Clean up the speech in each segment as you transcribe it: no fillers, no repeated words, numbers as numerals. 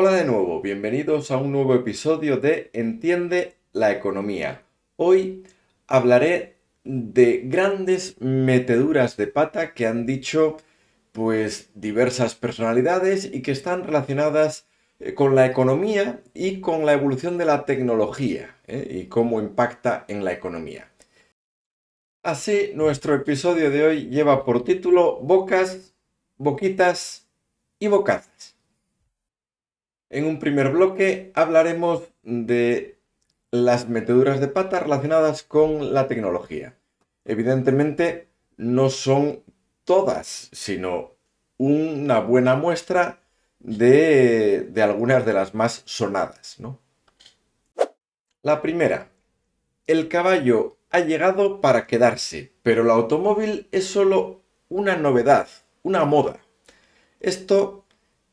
Hola de nuevo, bienvenidos a un nuevo episodio de Entiende la Economía. Hoy hablaré de grandes meteduras de pata que han dicho pues diversas personalidades y que están relacionadas con la economía y con la evolución de la tecnología, y cómo impacta en la economía. Así, nuestro episodio de hoy lleva por título Bocas, Boquitas y Bocazas. En un primer bloque hablaremos de las meteduras de pata relacionadas con la tecnología. Evidentemente no son todas, sino una buena muestra de algunas de las más sonadas, ¿no? La primera, el caballo ha llegado para quedarse, pero el automóvil es solo una novedad, una moda. Esto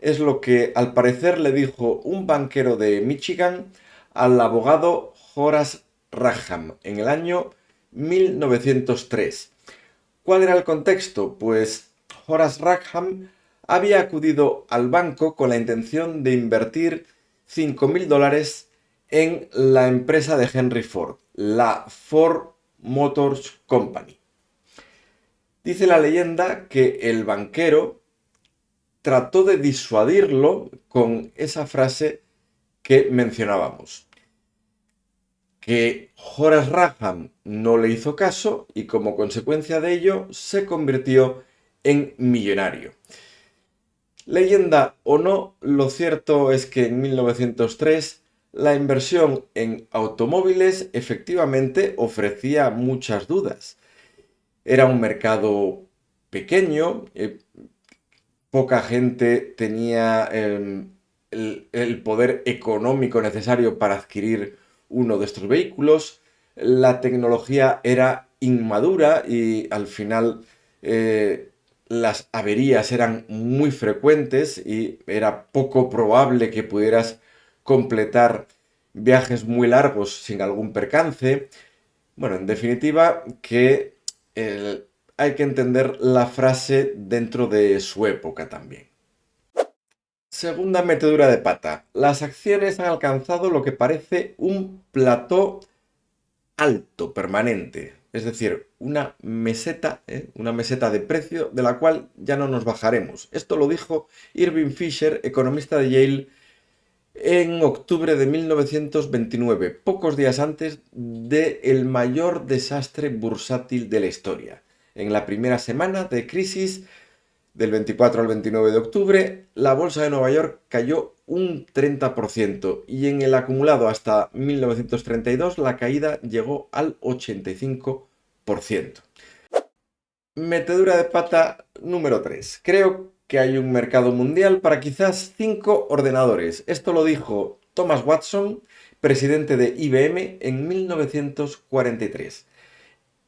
es lo que al parecer le dijo un banquero de Michigan al abogado Horace Rackham en el año 1903. ¿Cuál era el contexto? Pues Horace Rackham había acudido al banco con la intención de invertir $5.000 en la empresa de Henry Ford, la Ford Motors Company. Dice la leyenda que el banquero trató de disuadirlo con esa frase que mencionábamos, que Horace Rackham no le hizo caso y como consecuencia de ello se convirtió en millonario. Leyenda o no, lo cierto es que en 1903 la inversión en automóviles efectivamente ofrecía muchas dudas. Era un mercado pequeño, poca gente tenía el poder económico necesario para adquirir uno de estos vehículos, la tecnología era inmadura y al final las averías eran muy frecuentes y era poco probable que pudieras completar viajes muy largos sin algún percance. Bueno, en definitiva, que hay que entender la frase dentro de su época también. Segunda metedura de pata. Las acciones han alcanzado lo que parece un plató alto, permanente. Es decir, una meseta de precio de la cual ya no nos bajaremos. Esto lo dijo Irving Fisher, economista de Yale, en octubre de 1929, pocos días antes del mayor desastre bursátil de la historia. En la primera semana de crisis, del 24 al 29 de octubre, la bolsa de Nueva York cayó un 30% y en el acumulado hasta 1932 la caída llegó al 85%. Metedura de pata número 3. Creo que hay un mercado mundial para quizás 5 ordenadores. Esto lo dijo Thomas Watson, presidente de IBM, en 1943.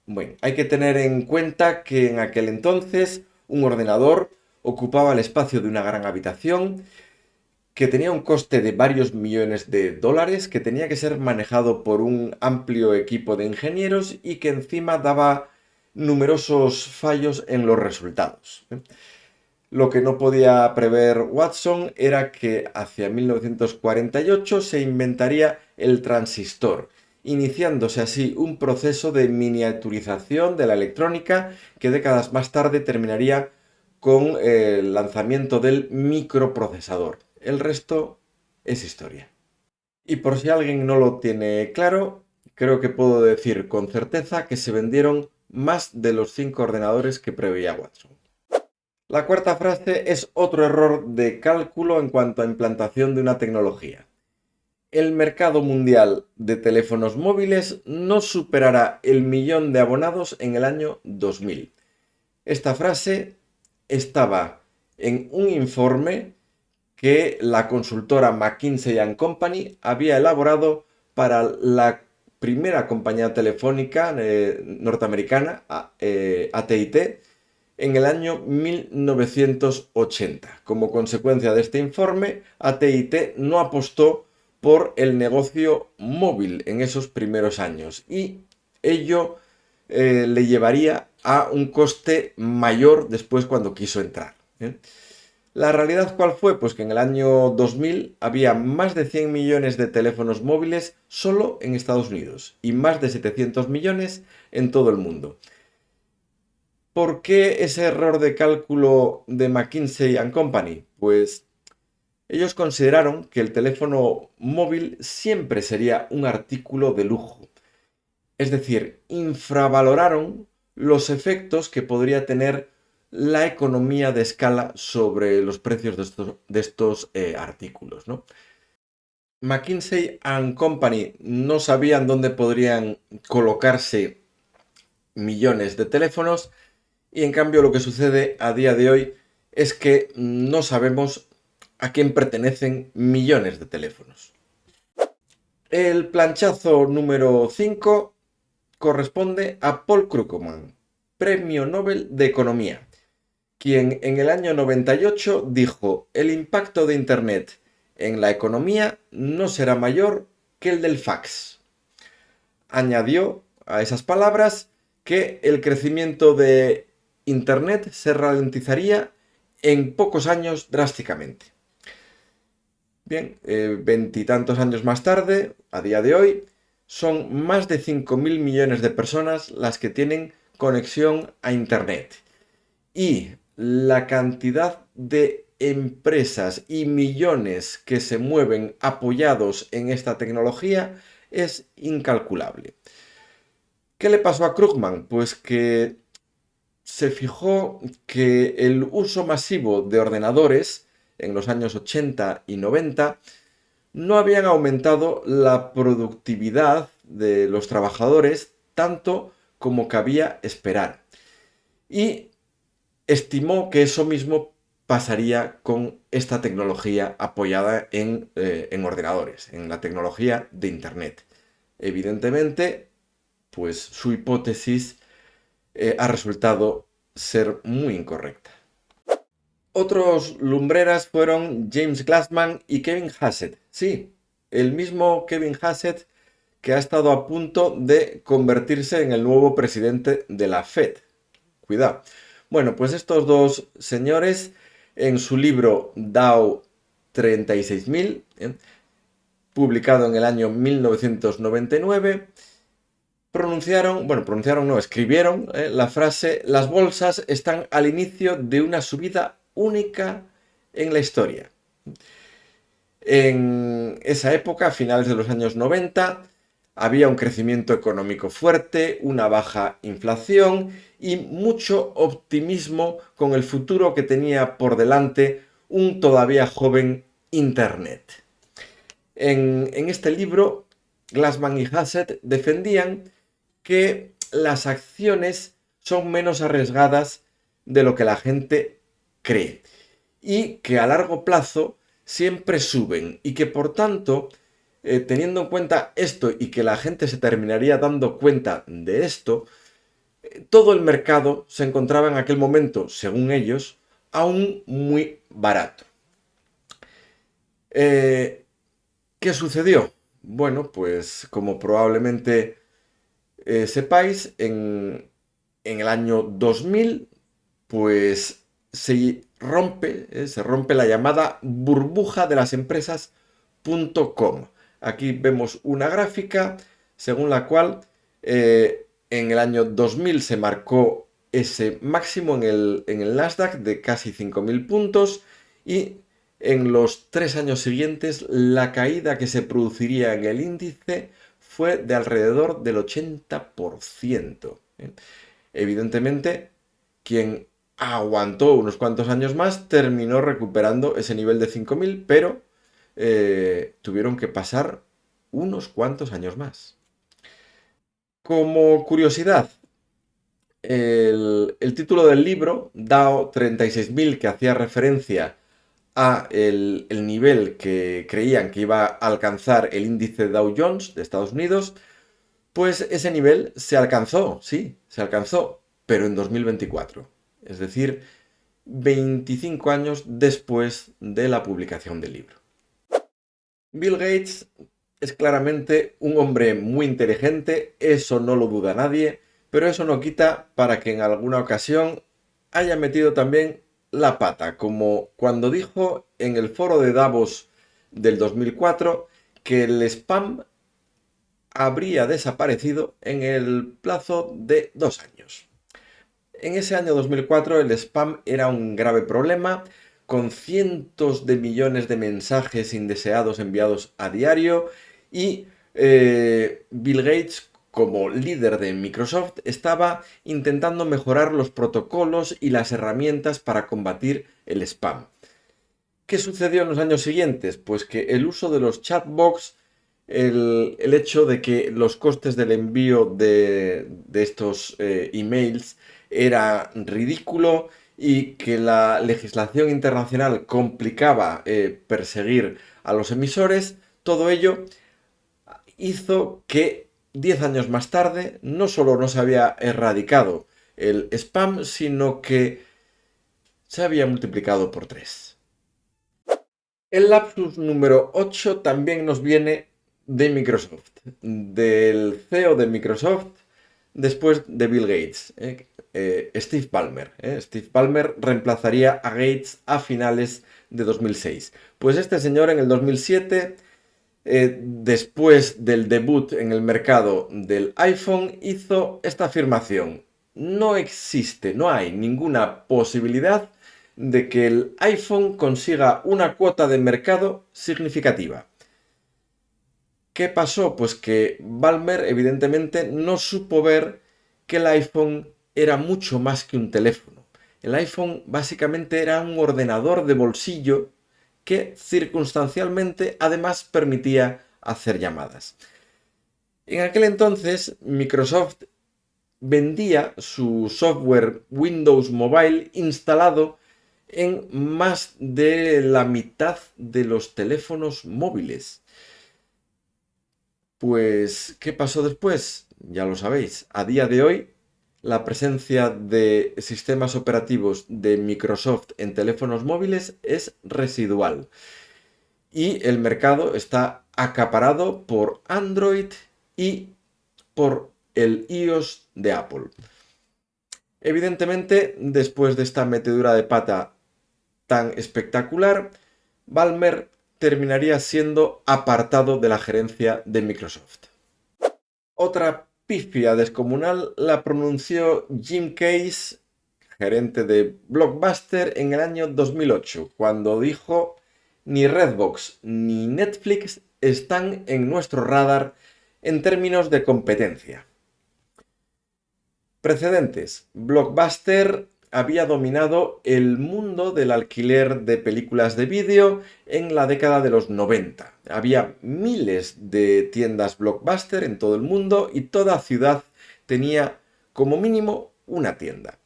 Bueno, hay que tener en cuenta que en aquel entonces un ordenador ocupaba el espacio de una gran habitación, que tenía un coste de varios millones de dólares, que tenía que ser manejado por un amplio equipo de ingenieros y que encima daba numerosos fallos en los resultados. Lo que no podía prever Watson era que hacia 1948 se inventaría el transistor, iniciándose así un proceso de miniaturización de la electrónica que décadas más tarde terminaría con el lanzamiento del microprocesador. El resto es historia. Y por si alguien no lo tiene claro, creo que puedo decir con certeza que se vendieron más de los 5 ordenadores que preveía Watson. La cuarta frase es otro error de cálculo en cuanto a implantación de una tecnología. El mercado mundial de teléfonos móviles no superará el millón de abonados en el año 2000. Esta frase estaba en un informe que la consultora McKinsey & Company había elaborado para la primera compañía telefónica norteamericana, AT&T, en el año 1980. Como consecuencia de este informe, AT&T no apostó por el negocio móvil en esos primeros años y ello le llevaría a un coste mayor después cuando quiso entrar. La realidad, ¿cuál fue? Pues que en el año 2000 había más de 100 millones de teléfonos móviles solo en Estados Unidos y más de 700 millones en todo el mundo. ¿Por qué ese error de cálculo de McKinsey & Company? Pues ellos consideraron que el teléfono móvil siempre sería un artículo de lujo. Es decir, infravaloraron los efectos que podría tener la economía de escala sobre los precios de estos artículos, ¿no? McKinsey & Company no sabían dónde podrían colocarse millones de teléfonos y en cambio lo que sucede a día de hoy es que no sabemos a quién pertenecen millones de teléfonos. El planchazo número 5 corresponde a Paul Krugman, Premio Nobel de Economía, quien en el año 98 dijo: el impacto de Internet en la economía no será mayor que el del fax. Añadió a esas palabras que el crecimiento de Internet se ralentizaría en pocos años drásticamente. Bien, veintitantos años más tarde, a día de hoy, son más de 5.000 millones de personas las que tienen conexión a Internet. Y la cantidad de empresas y millones que se mueven apoyados en esta tecnología es incalculable. ¿Qué le pasó a Krugman? Pues que se fijó que el uso masivo de ordenadores en los años 80 y 90 no habían aumentado la productividad de los trabajadores tanto como cabía esperar. Y estimó que eso mismo pasaría con esta tecnología apoyada en ordenadores, en la tecnología de Internet. Evidentemente, pues su hipótesis ha resultado ser muy incorrecta. Otros lumbreras fueron James Glassman y Kevin Hassett. Sí, el mismo Kevin Hassett que ha estado a punto de convertirse en el nuevo presidente de la Fed. Cuidado. Bueno, pues estos dos señores en su libro Dow 36.000, publicado en el año 1999, escribieron la frase: las bolsas están al inicio de una subida única en la historia. En esa época, a finales de los años 90, había un crecimiento económico fuerte, una baja inflación y mucho optimismo con el futuro que tenía por delante un todavía joven Internet. En este libro, Glassman y Hassett defendían que las acciones son menos arriesgadas de lo que la gente cree y que a largo plazo siempre suben y que por tanto, teniendo en cuenta esto y que la gente se terminaría dando cuenta de esto, todo el mercado se encontraba en aquel momento, según ellos, aún muy barato. ¿Qué sucedió? Bueno, pues como probablemente sepáis, en el año 2000, pues se rompe la llamada burbuja de las empresas.com. Aquí vemos una gráfica según la cual en el año 2000 se marcó ese máximo en el Nasdaq de casi 5.000 puntos y en los 3 años siguientes la caída que se produciría en el índice fue de alrededor del 80%. Evidentemente, quien aguantó unos cuantos años más terminó recuperando ese nivel de 5.000, pero tuvieron que pasar unos cuantos años más. Como curiosidad, el título del libro, Dow 36.000, que hacía referencia a el nivel que creían que iba a alcanzar el índice Dow Jones de Estados Unidos, pues ese nivel se alcanzó, sí, se alcanzó, pero en 2024. Es decir, 25 años después de la publicación del libro. Bill Gates es claramente un hombre muy inteligente, eso no lo duda nadie, pero eso no quita para que en alguna ocasión haya metido también la pata, como cuando dijo en el foro de Davos del 2004 que el spam habría desaparecido en el plazo de 2 años. En ese año 2004 el spam era un grave problema, con cientos de millones de mensajes indeseados enviados a diario y Bill Gates, como líder de Microsoft, estaba intentando mejorar los protocolos y las herramientas para combatir el spam. ¿Qué sucedió en los años siguientes? Pues que el uso de los chatbots, el hecho de que los costes del envío de estos emails era ridículo y que la legislación internacional complicaba perseguir a los emisores, todo ello hizo que 10 años más tarde no solo no se había erradicado el spam, sino que se había multiplicado por 3. El lapsus número 8 también nos viene de Microsoft, del CEO de Microsoft, después de Bill Gates, Steve Ballmer. Steve Ballmer reemplazaría a Gates a finales de 2006. Pues este señor en el 2007, después del debut en el mercado del iPhone, hizo esta afirmación: no existe, no hay ninguna posibilidad de que el iPhone consiga una cuota de mercado significativa. ¿Qué pasó? Pues que Ballmer evidentemente no supo ver que el iPhone era mucho más que un teléfono. El iPhone básicamente era un ordenador de bolsillo que circunstancialmente además permitía hacer llamadas. En aquel entonces Microsoft vendía su software Windows Mobile instalado en más de la mitad de los teléfonos móviles. Pues, ¿qué pasó después? Ya lo sabéis. A día de hoy, la presencia de sistemas operativos de Microsoft en teléfonos móviles es residual. Y el mercado está acaparado por Android y por el iOS de Apple. Evidentemente, después de esta metedura de pata tan espectacular, Ballmer terminaría siendo apartado de la gerencia de Microsoft. Otra pifia descomunal la pronunció Jim Case, gerente de Blockbuster, en el año 2008, cuando dijo: ni Redbox ni Netflix están en nuestro radar en términos de competencia. Precedentes. Blockbuster había dominado el mundo del alquiler de películas de vídeo en la década de los 90. Había miles de tiendas Blockbuster en todo el mundo y toda ciudad tenía como mínimo una tienda.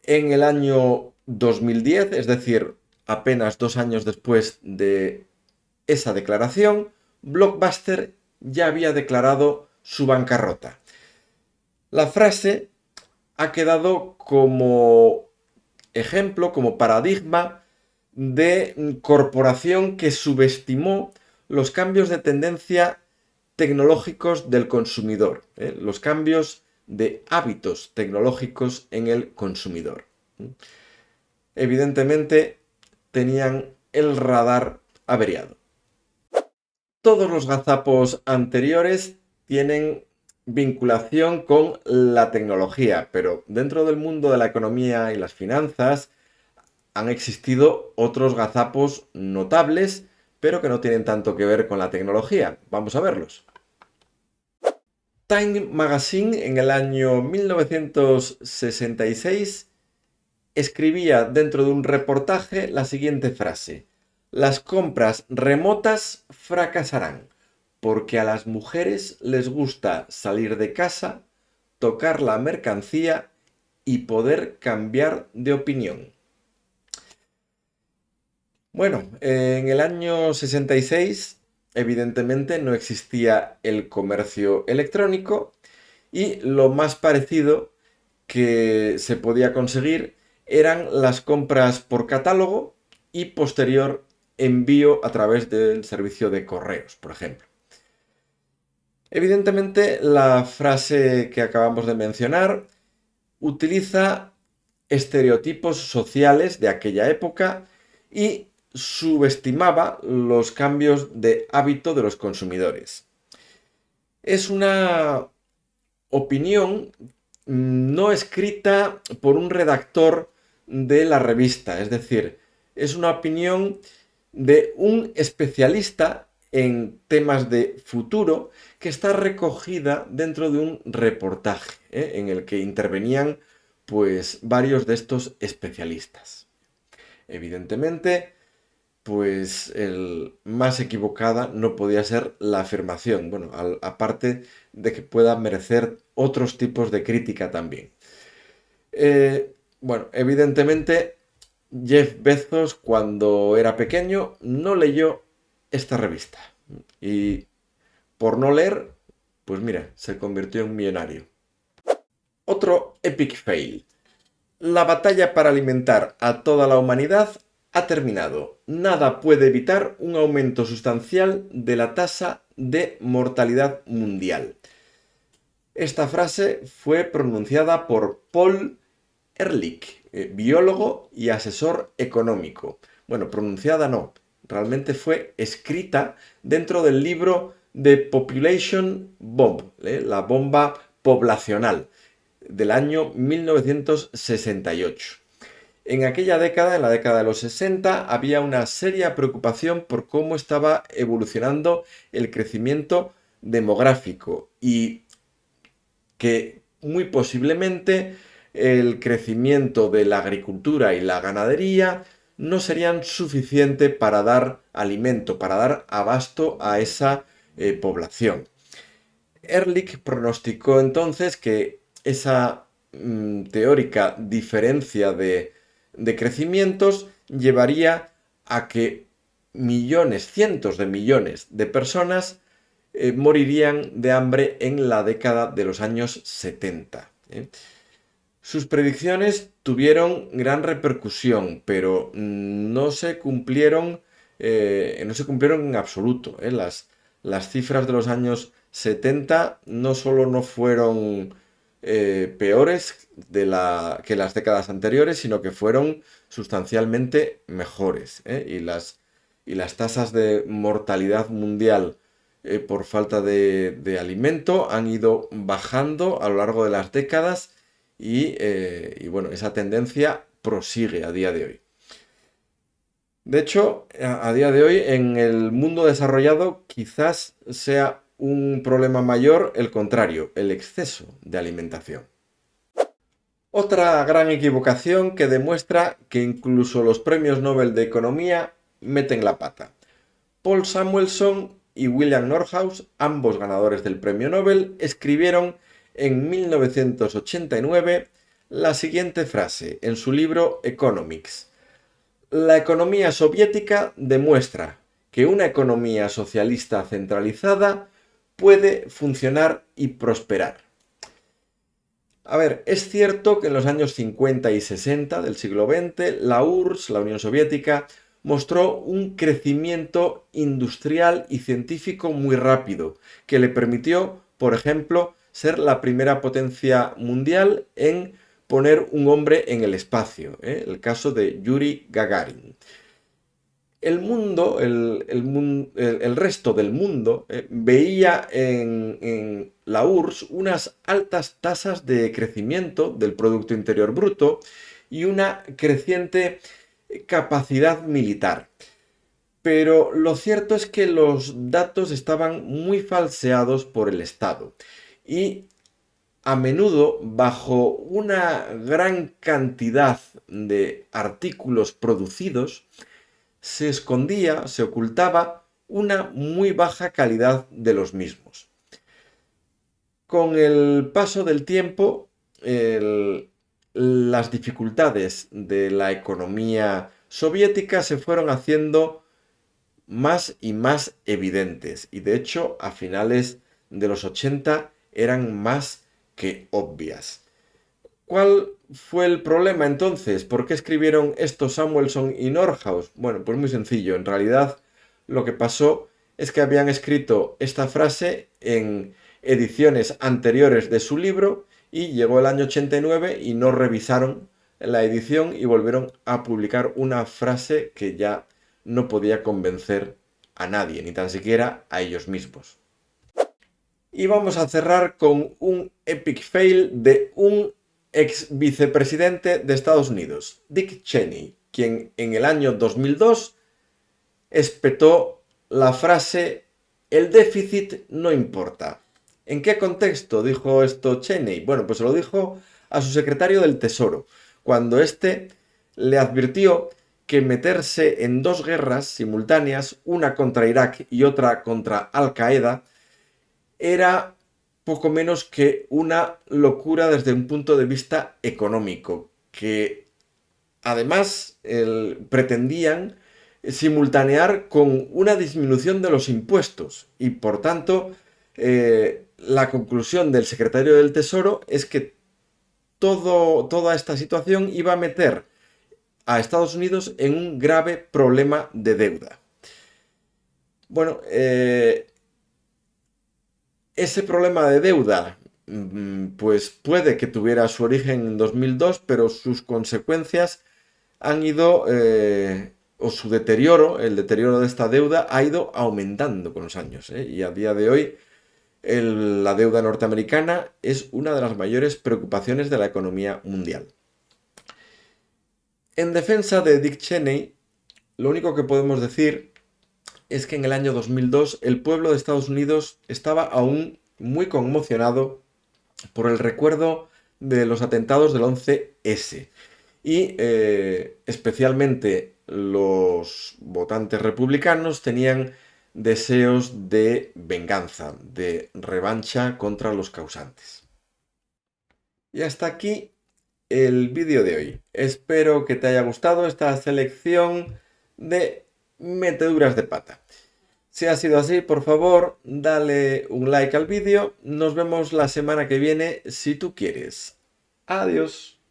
En el año 2010, es decir, apenas 2 años después de esa declaración, Blockbuster ya había declarado su bancarrota. La frase ha quedado como ejemplo, como paradigma de corporación que subestimó los cambios de tendencia tecnológicos del consumidor, los cambios de hábitos tecnológicos en el consumidor. Evidentemente tenían el radar averiado. Todos los gazapos anteriores tienen vinculación con la tecnología, pero dentro del mundo de la economía y las finanzas han existido otros gazapos notables, pero que no tienen tanto que ver con la tecnología. Vamos a verlos. Time Magazine en el año 1966 escribía dentro de un reportaje la siguiente frase: las compras remotas fracasarán, porque a las mujeres les gusta salir de casa, tocar la mercancía y poder cambiar de opinión. Bueno, en el año 66, evidentemente no existía el comercio electrónico y lo más parecido que se podía conseguir eran las compras por catálogo y posterior envío a través del servicio de correos, por ejemplo. Evidentemente, la frase que acabamos de mencionar utiliza estereotipos sociales de aquella época y subestimaba los cambios de hábito de los consumidores. Es una opinión no escrita por un redactor de la revista, es decir, es una opinión de un especialista en temas de futuro que está recogida dentro de un reportaje, en el que intervenían pues varios de estos especialistas. Evidentemente, pues el más equivocada no podía ser la afirmación, bueno, aparte de que pueda merecer otros tipos de crítica también. Bueno, evidentemente Jeff Bezos cuando era pequeño no leyó esta revista y por no leer, pues mira, se convirtió en millonario. Otro epic fail. La batalla para alimentar a toda la humanidad ha terminado. Nada puede evitar un aumento sustancial de la tasa de mortalidad mundial. Esta frase fue pronunciada por Paul Ehrlich, biólogo y asesor económico. Bueno, pronunciada no, realmente fue escrita dentro del libro The Population Bomb, la bomba poblacional, del año 1968. En aquella década, en la década de los 60, había una seria preocupación por cómo estaba evolucionando el crecimiento demográfico y que muy posiblemente el crecimiento de la agricultura y la ganadería no serían suficientes para dar alimento, para dar abasto a esa población. Ehrlich pronosticó entonces que esa teórica diferencia de crecimientos llevaría a que millones, cientos de millones de personas morirían de hambre en la década de los años 70. Sus predicciones tuvieron gran repercusión, pero no se cumplieron en absoluto. Las cifras de los años 70 no solo no fueron peores que las décadas anteriores, sino que fueron sustancialmente mejores. Y las tasas de mortalidad mundial por falta de alimento han ido bajando a lo largo de las décadas y bueno, esa tendencia prosigue a día de hoy. De hecho, a día de hoy en el mundo desarrollado quizás sea un problema mayor el contrario, el exceso de alimentación. Otra gran equivocación que demuestra que incluso los premios Nobel de Economía meten la pata. Paul Samuelson y William Nordhaus, ambos ganadores del premio Nobel, escribieron en 1989 la siguiente frase en su libro Economics. La economía soviética demuestra que una economía socialista centralizada puede funcionar y prosperar. A ver, es cierto que en los años 50 y 60 del siglo XX, la URSS, la Unión Soviética, mostró un crecimiento industrial y científico muy rápido, que le permitió, por ejemplo, ser la primera potencia mundial en poner un hombre en el espacio, el caso de Yuri Gagarin. El mundo, el resto del mundo, veía en la URSS unas altas tasas de crecimiento del Producto Interior Bruto y una creciente capacidad militar. Pero lo cierto es que los datos estaban muy falseados por el Estado y a menudo bajo una gran cantidad de artículos producidos se escondía, se ocultaba una muy baja calidad de los mismos. Con el paso del tiempo, las dificultades de la economía soviética se fueron haciendo más y más evidentes y de hecho a finales de los 80 eran más que obvias. ¿Cuál fue el problema entonces? ¿Por qué escribieron esto Samuelson y Nordhaus? Bueno, pues muy sencillo. En realidad lo que pasó es que habían escrito esta frase en ediciones anteriores de su libro y llegó el año 89 y no revisaron la edición y volvieron a publicar una frase que ya no podía convencer a nadie, ni tan siquiera a ellos mismos. Y vamos a cerrar con un epic fail de un ex vicepresidente de Estados Unidos, Dick Cheney, quien en el año 2002 espetó la frase "el déficit no importa". ¿En qué contexto dijo esto Cheney? Bueno, pues se lo dijo a su secretario del Tesoro, cuando éste le advirtió que meterse en dos guerras simultáneas, una contra Irak y otra contra Al-Qaeda, era poco menos que una locura desde un punto de vista económico, que además pretendían simultanear con una disminución de los impuestos y por tanto la conclusión del secretario del Tesoro es que toda esta situación iba a meter a Estados Unidos en un grave problema de deuda. Bueno, ese problema de deuda pues puede que tuviera su origen en 2002, pero sus consecuencias han ido, o su deterioro, el deterioro de esta deuda ha ido aumentando con los años, ¿eh? Y a día de hoy la deuda norteamericana es una de las mayores preocupaciones de la economía mundial. En defensa de Dick Cheney, lo único que podemos decir es que en el año 2002 el pueblo de Estados Unidos estaba aún muy conmocionado por el recuerdo de los atentados del 11S y especialmente los votantes republicanos tenían deseos de venganza, de revancha contra los causantes. Y hasta aquí el vídeo de hoy. Espero que te haya gustado esta selección de meteduras de pata. Si ha sido así, por favor, dale un like al vídeo. Nos vemos la semana que viene si tú quieres. Adiós.